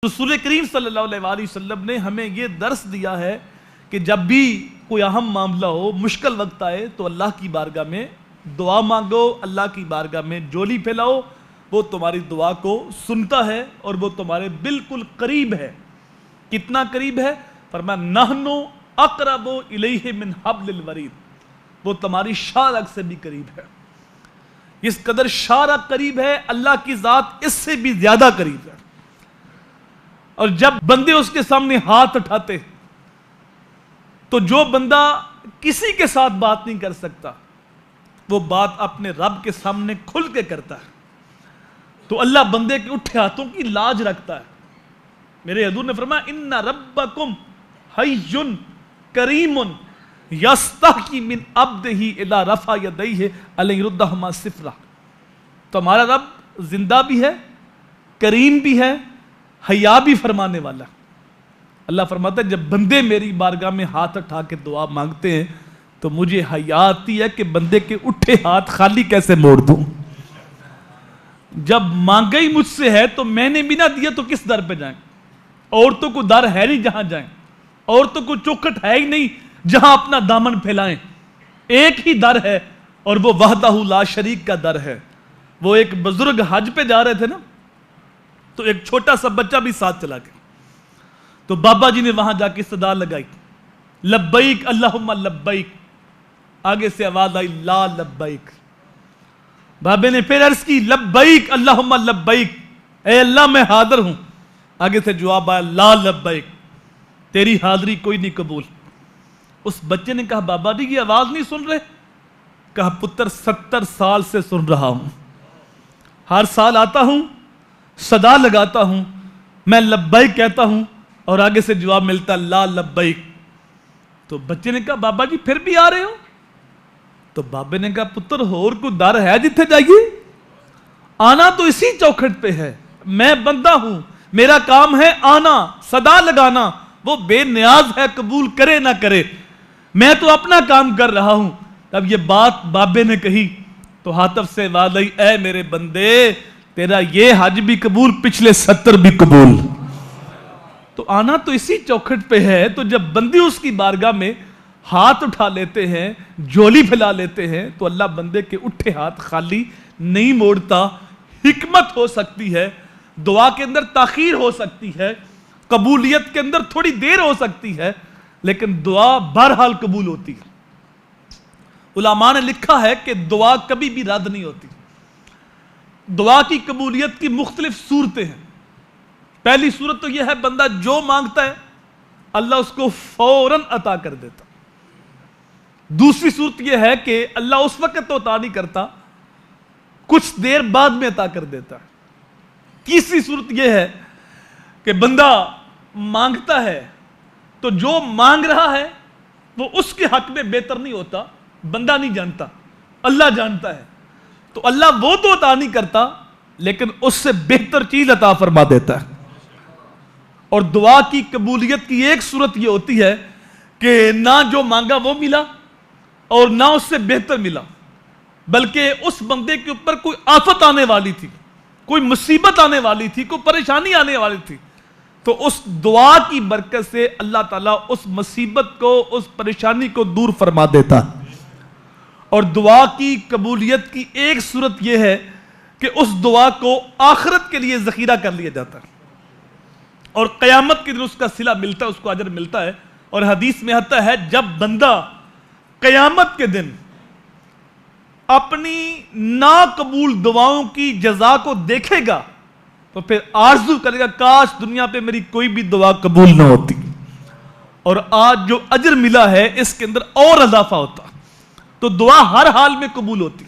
رسول کریم صلی اللہ علیہ وسلم نے ہمیں یہ درس دیا ہے کہ جب بھی کوئی اہم معاملہ ہو، مشکل وقت آئے تو اللہ کی بارگاہ میں دعا مانگو، اللہ کی بارگاہ میں جولی پھیلاؤ، وہ تمہاری دعا کو سنتا ہے اور وہ تمہارے بالکل قریب ہے۔ کتنا قریب ہے؟ فرمایا نحن اقرب الیہ من حبل الورید، وہ تمہاری شارک سے بھی قریب ہے۔ اس قدر شارک قریب ہے، اللہ کی ذات اس سے بھی زیادہ قریب ہے۔ اور جب بندے اس کے سامنے ہاتھ اٹھاتے تو جو بندہ کسی کے ساتھ بات نہیں کر سکتا وہ بات اپنے رب کے سامنے کھل کے کرتا ہے، تو اللہ بندے کے اٹھے ہاتھوں کی لاج رکھتا ہے۔ میرے حضور نے فرمایا ان ربکم حی کریم یستحی من عبدہ اذا رفع یدیہ ان یردہما صفرا، تمہارا رب زندہ بھی ہے، کریم بھی ہے، حیا بھی فرمانے والا۔ اللہ فرماتا ہے جب بندے میری بارگاہ میں ہاتھ اٹھا کے دعا مانگتے ہیں تو مجھے حیا آتی ہے کہ بندے کے اٹھے ہاتھ خالی کیسے موڑ دوں۔ جب مانگا ہی مجھ سے ہے تو میں نے بھی نہ دیا تو کس در پہ جائیں؟ عورتوں کو در ہے نہیں جہاں جائیں، عورتوں کو چوکھٹ ہے ہی نہیں جہاں اپنا دامن پھیلائیں۔ ایک ہی در ہے اور وہ وحدہ لا شریک کا در ہے۔ وہ ایک بزرگ حج پہ جا رہے تھے نا، تو ایک چھوٹا سا بچہ بھی ساتھ چلا گیا، تو بابا جی نے وہاں جا کے صدا لگائی لبیک اللہم لبیک، آگے سے آواز آئی لا لبیک۔ بابے نے پھر عرض کی لبیک اللہم لبیک، اے اللہ میں حاضر ہوں، آگے سے جواب آیا لا لبیک، تیری حاضری کوئی نہیں قبول۔ اس بچے نے کہا بابا جی یہ آواز نہیں سن رہے؟ کہا پتر 70 سال سے سن رہا ہوں، ہر سال آتا ہوں، صدا لگاتا ہوں، میں لبیک کہتا ہوں اور آگے سے جواب ملتا لا لبیک۔ تو بچے نے کہا بابا جی پھر بھی آ رہے ہو؟ تو بابے نے کہا پتر اور کوئی در ہے جتھے جائیے؟ آنا تو اسی چوکھٹ پہ ہے، میں بندہ ہوں، میرا کام ہے آنا، صدا لگانا، وہ بے نیاز ہے قبول کرے نہ کرے، میں تو اپنا کام کر رہا ہوں۔ تب یہ بات بابے نے کہی تو حاطف سے آواز آئی اے میرے بندے تیرا یہ حج بھی قبول، پچھلے 70 بھی قبول۔ تو آنا تو اسی چوکھٹ پہ ہے، تو جب بندے اس کی بارگاہ میں ہاتھ اٹھا لیتے ہیں، جولی پھیلا لیتے ہیں، تو اللہ بندے کے اٹھے ہاتھ خالی نہیں موڑتا۔ حکمت ہو سکتی ہے، دعا کے اندر تاخیر ہو سکتی ہے، قبولیت کے اندر تھوڑی دیر ہو سکتی ہے، لیکن دعا بہرحال قبول ہوتی ہے۔ علماء نے لکھا ہے کہ دعا کبھی بھی رد نہیں ہوتی۔ دعا کی قبولیت کی مختلف صورتیں ہیں۔ پہلی صورت تو یہ ہے بندہ جو مانگتا ہے اللہ اس کو فوراً عطا کر دیتا۔ دوسری صورت یہ ہے کہ اللہ اس وقت تو عطا نہیں کرتا، کچھ دیر بعد میں عطا کر دیتا ہے۔ تیسری صورت یہ ہے کہ بندہ مانگتا ہے تو جو مانگ رہا ہے وہ اس کے حق میں بہتر نہیں ہوتا، بندہ نہیں جانتا، اللہ جانتا ہے، تو اللہ وہ تو عطا نہیں کرتا لیکن اس سے بہتر چیز عطا فرما دیتا ہے۔ اور دعا کی قبولیت کی ایک صورت یہ ہوتی ہے کہ نہ جو مانگا وہ ملا اور نہ اس سے بہتر ملا، بلکہ اس بندے کے اوپر کوئی آفت آنے والی تھی، کوئی مصیبت آنے والی تھی، کوئی پریشانی آنے والی تھی، تو اس دعا کی برکت سے اللہ تعالیٰ اس مصیبت کو، اس پریشانی کو دور فرما دیتا ہے۔ اور دعا کی قبولیت کی ایک صورت یہ ہے کہ اس دعا کو آخرت کے لیے ذخیرہ کر لیا جاتا ہے اور قیامت کے دن اس کا صلہ ملتا ہے، اس کو اجر ملتا ہے۔ اور حدیث میں آتا ہے جب بندہ قیامت کے دن اپنی ناقبول دعاؤں کی جزا کو دیکھے گا تو پھر آرزو کرے گا کاش دنیا پہ میری کوئی بھی دعا قبول نہ ہوتی اور آج جو اجر ملا ہے اس کے اندر اور اضافہ ہوتا، تو دعا ہر حال میں قبول ہوتی۔